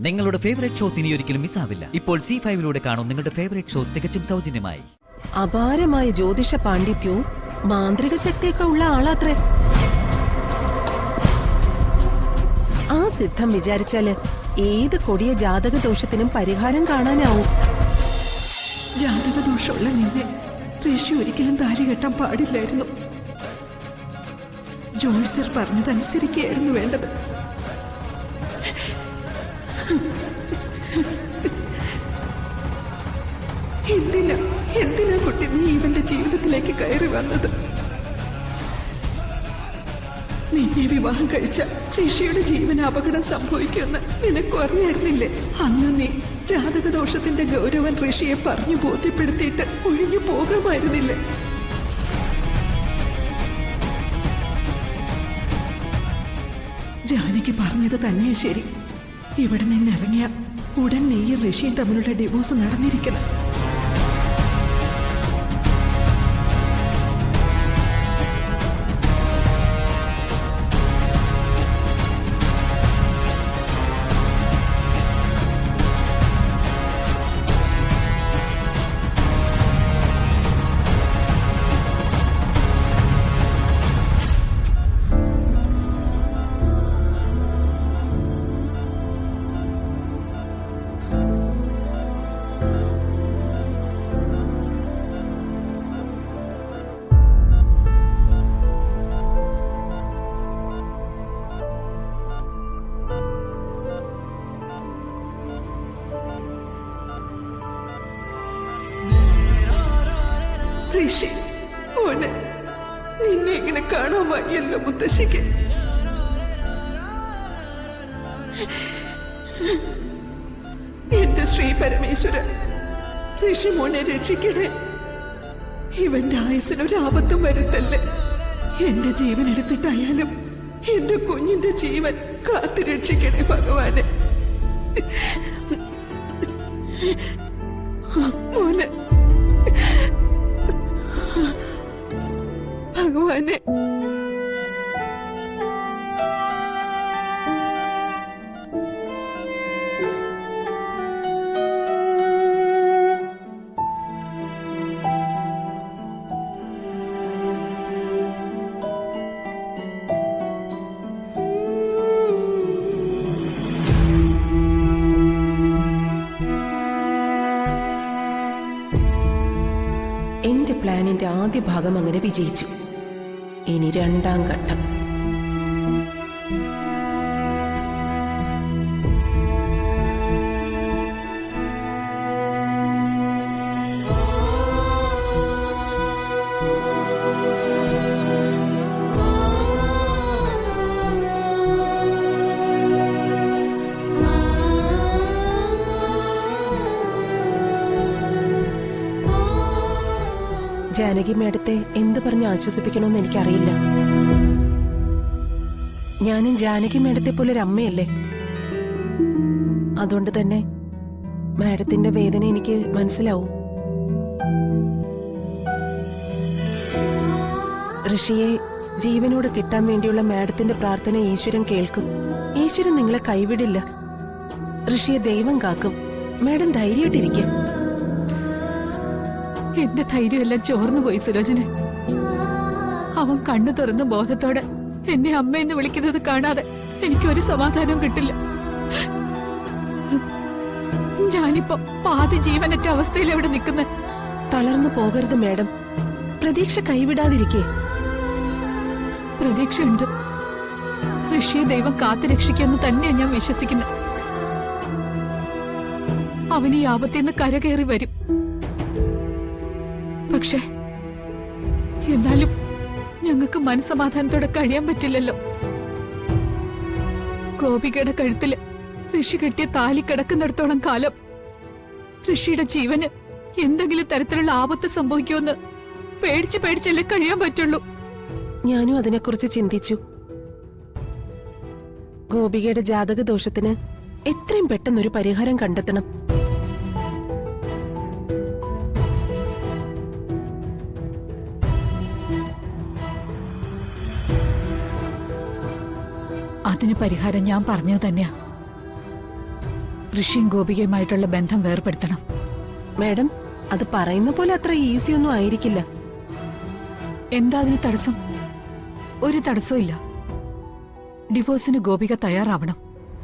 നിങ്ങളുടെ favourite shows ഇനി ഒരിക്കലും മിസ്സാവില്ല. ഇപ്പോൾ C5 കാണും നിങ്ങളുടെ ഫേവറേറ്റ് ഷോസ് തികച്ചും സൗജന്യമായി. അപാരമായ ജ്യോതിഷ പാണ്ഡിത്യവും മാന്ത്രിക ശക്തിയൊക്കെ ഉള്ള ആളാത്രേ. ആ സിദ്ധം വിചാരിച്ചാല് ഏത് കൊടിയ ജാതക ദോഷത്തിനും പരിഹാരം കാണാനാവും. ജാതകദോഷമുള്ള നിന്നെ ഋഷി ഒരിക്കലും താലി കെട്ടാൻ പാടില്ലായിരുന്നു. ജോത്സ്യർ പറഞ്ഞതനുസരിക്കുകയായിരുന്നു വേണ്ടത്. എന്തിനാ കുട്ടി നീ ഇവന്റെ ജീവിതത്തിലേക്ക് കയറി വന്നത്? നിന്നെ വിവാഹം കഴിച്ച ഋഷിയുടെ ജീവന് അപകടം സംഭവിക്കുമെന്ന് നിനക്കും അറിയായിരുന്നില്ലേ? അന്ന് നീ ജാതകദോഷത്തിന്റെ ഗൗരവൻ ഋഷിയെ പറഞ്ഞു ബോധ്യപ്പെടുത്തിയിട്ട് ഒഴിഞ്ഞു പോകാമായിരുന്നില്ലേ? ജാനകി പറഞ്ഞത് തന്നെയാ ശരി. ഇവിടെ നിന്നിറങ്ങിയ ഉടൻ നീയും ഋഷിയും തമ്മിലുള്ള ഡിവോഴ്സ് നടന്നിരിക്കണം. ഋഷി മോനെ, നിന്നെ ഇങ്ങനെ കാണാൻ വയ്യല്ലോ മുത്തശ്ശിക്ക്. എന്റെ ശ്രീ പരമേശ്വര, ഋഷി മോനെ രക്ഷിക്കണേ. ഇവന്റെ ആയുസിനൊരു ആപത്തും വരുത്തല്ലേ. എന്റെ ജീവൻ എടുത്തിട്ടായാലും എന്റെ കുഞ്ഞിന്റെ ജീവൻ കാത്തു രക്ഷിക്കണേ ഭഗവാനെ. മോനെ, ഭഗവാനെ. എന്റെ പ്ലാനിന്റെ ആദ്യ ഭാഗം അങ്ങനെ വിജയിച്ചു. ഇനി രണ്ടാം ഘട്ടം. ജാനകി മേഡത്തെ എന്ത് പറഞ്ഞ് ആശ്വസിപ്പിക്കണമെന്ന് എനിക്കറിയില്ല. ഞാനും ജാനകി മേഡത്തെ പോലെ ഒരു അമ്മയല്ലേ. അതുകൊണ്ട് തന്നെ മാഡത്തിന്റെ വേദന എനിക്ക് മനസ്സിലാവും. ഋഷിയെ ജീവനോട് കിട്ടാൻ വേണ്ടിയുള്ള മാഡത്തിന്റെ പ്രാർത്ഥന ഈശ്വരൻ കേൾക്കും. ഈശ്വരൻ നിങ്ങളെ കൈവിടില്ല. ഋഷിയെ ദൈവം കാക്കും. മാഡം ധൈര്യമായിട്ടിരിക്കുക. എന്റെ ധൈര്യമെല്ലാം ചോർന്നു പോയി സുലോചന. അവൻ കണ്ണു തുറന്ന് ബോധത്തോടെ എന്നെ അമ്മയെന്ന് വിളിക്കുന്നത് കാണാതെ എനിക്കൊരു സമാധാനവും കിട്ടില്ല. ഞാനിപ്പോ പാതി ജീവനറ്റ അവസ്ഥയിൽ എവിടെ നിൽക്കുന്ന. തളർന്നു പോകരുത് മാഡം. പ്രതീക്ഷ കൈവിടാതിരിക്കേ. പ്രതീക്ഷയുണ്ട്. ഋഷിയെ ദൈവം കാത്തു രക്ഷിക്കുമെന്ന് തന്നെയാണ് ഞാൻ വിശ്വസിക്കുന്നത്. അവൻ ഈ ആപത്തിന്ന് കരകയറി വരും. പക്ഷെ എന്നാലും ഞങ്ങൾക്ക് മനസ്സമാധാനത്തോടെ കഴിയാൻ പറ്റില്ലല്ലോ. ഗോപികയുടെ കഴുത്തില് ഋഷി കെട്ടിയ താലി കിടക്കുന്നിടത്തോളം കാലം ഋഷിയുടെ ജീവന് എന്തെങ്കിലും തരത്തിലുള്ള ആപത്ത് സംഭവിക്കുമെന്ന് പേടിച്ചല്ലേ കഴിയാൻ പറ്റുള്ളൂ. ഞാനും അതിനെക്കുറിച്ച് ചിന്തിച്ചു. ഗോപികയുടെ ജാതക ദോഷത്തിന് എത്രയും പെട്ടെന്നൊരു പരിഹാരം കണ്ടെത്തണം. അതിന് പരിഹാരം ഞാൻ പറഞ്ഞത് തന്നെയാ. ഋഷിയും ഗോപികയുമായിട്ടുള്ള ബന്ധം വേർപെടുത്തണം. മാഡം, അത് പറയുന്ന പോലെ അത്ര ഈസി ഒന്നും ആയിരിക്കില്ല. എന്താ അതിന് തടസ്സം? ഒരു തടസ്സവും ഇല്ല. ഡിവോഴ്സിന് ഗോപിക തയ്യാറാവണം,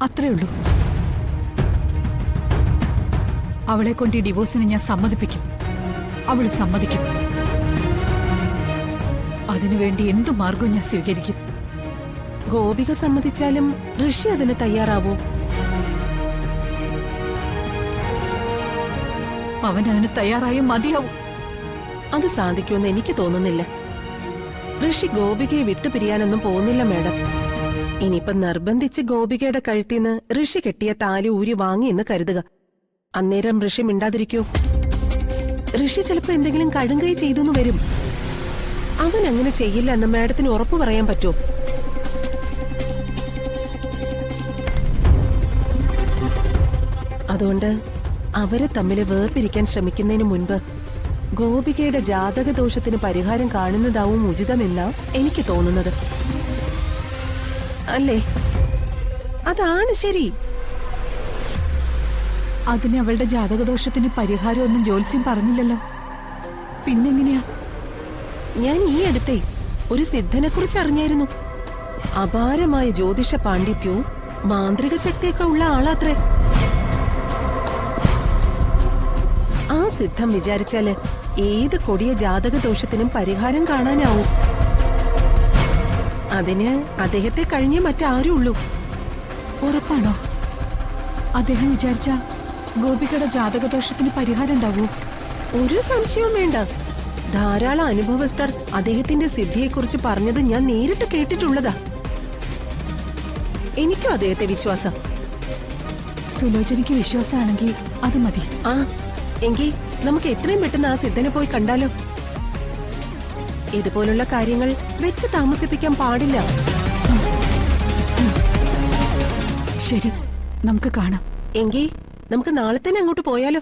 അത്രേ ഉള്ളൂ. അവളെ കൊണ്ട് ഈ ഡിവോഴ്സിന് ഞാൻ സമ്മതിപ്പിക്കും. അവൾ സമ്മതിക്കും. അതിനുവേണ്ടി എന്തു മാർഗവും ഞാൻ സ്വീകരിക്കും. ഗോപിക സമ്മതിച്ചാലും ഋഷി അതിന് തയ്യാറാവോ? അവൻ അതിന് തയ്യാറായും മതിയാവും. അത് സാധിക്കുമെന്ന് എനിക്ക് തോന്നുന്നില്ല. ഋഷി ഗോപികയെ വിട്ടുപിരിയാനൊന്നും പോകുന്നില്ല മാഡം. ഇനിയിപ്പം നിർബന്ധിച്ച് ഗോപികയുടെ കഴുത്തിന്ന് ഋഷി കെട്ടിയ താലി ഊരി വാങ്ങി എന്ന് കരുതുക. അന്നേരം ഋഷി മിണ്ടാതിരിക്കോ? ഋഷി ചിലപ്പോ എന്തെങ്കിലും കടുങ്കൈ ചെയ്തു വരും. അവൻ അങ്ങനെ ചെയ്യില്ല എന്ന് മാഡത്തിന് ഉറപ്പു പറയാൻ പറ്റുമോ? അതുകൊണ്ട് അവരെ തമ്മിൽ വേർപിരിക്കാൻ ശ്രമിക്കുന്നതിന് മുൻപ് ഗോപികയുടെ ജാതക ദോഷത്തിന് പരിഹാരം കാണുന്നതാവും ഉചിതമെന്നാ എനിക്ക് തോന്നുന്നത്. അല്ലേ? അതാണ് ശരി. അതിന് അവളുടെ ജാതകദോഷത്തിന് പരിഹാരമൊന്നും ജ്യോത്സ്യം പറഞ്ഞില്ലല്ലോ. പിന്നെങ്ങനെയാ? ഞാൻ ഈ അടുത്തേ ഒരു സിദ്ധനെ കുറിച്ച് അറിഞ്ഞായിരുന്നു. അപാരമായ ജ്യോതിഷ പാണ്ഡിത്യവും മാന്ത്രിക ശക്തിയൊക്കെ ഉള്ള ആളാത്രേ. ആ സിദ്ധം വിചാരിച്ചാല് ഏത് കൊടിയ ജാതക ദോഷത്തിനും പരിഹാരം കാണാനാവും. അതിന് അദ്ദേഹത്തെ കഴിഞ്ഞേ മറ്റാരും ഉള്ളൂ. ഉറപ്പാണോ? അദ്ദേഹം വിചാരിച്ച ഗോപികയുടെ ജാതകദോഷത്തിന് പരിഹാരം ഉണ്ടാവൂ? ഒരു സംശയവും വേണ്ട. ധാരാളം അനുഭവസ്ഥർ അദ്ദേഹത്തിന്റെ സിദ്ധിയെക്കുറിച്ച് പറഞ്ഞത് ഞാൻ നേരിട്ട് കേട്ടിട്ടുള്ളതാ. എനിക്കും അദ്ദേഹത്തെ വിശ്വാസം. സുലോചനയ്ക്ക് വിശ്വാസമാണെങ്കിൽ അത് മതി. ആ, എങ്കിൽ നമുക്ക് എത്രയും പെട്ടെന്ന് ആ സിദ്ധനെ പോയി കണ്ടാലോ? ഇതുപോലുള്ള കാര്യങ്ങൾ വെച്ച് താമസിപ്പിക്കാൻ പാടില്ല. ശരി, നമുക്ക് കാണാം. എങ്കിൽ നമുക്ക് നാളെ തന്നെ അങ്ങോട്ട് പോയാലോ?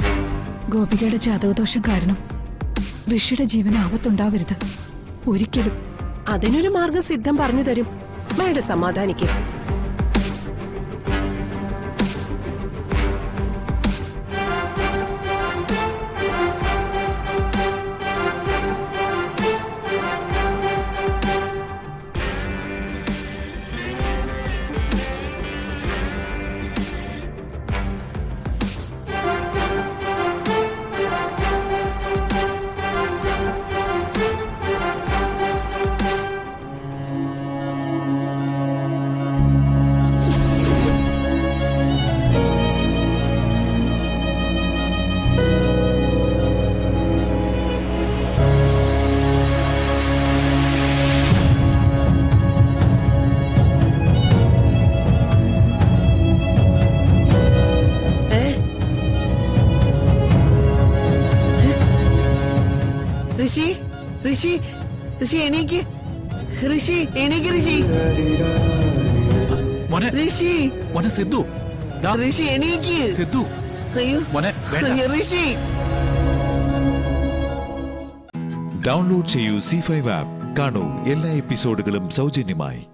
ഗോപികയുടെ ജാതകദോഷം കാരണം ഋഷിയുടെ ജീവന് ആപത്തുണ്ടാവരുത് ഒരിക്കലും. അതിനൊരു മാർഗം സിദ്ധം പറഞ്ഞു തരും. മാഡം സമാധാനിക്കും. ഋഷി, ഋഷി, ഋഷി എണീക്ക്. ഋഷി എണീക്ക്. ഋഷി, ഋഷി, സിദ്ധു, ഋഷി എണീക്ക്. സിദ്ധു, അയ്യോ, ഋഷി. ഡൗൺലോഡ് ചെയ്യൂ C5 ആപ്പ്. കാണൂ എല്ലാ എപ്പിസോഡുകളും സൗജന്യമായി.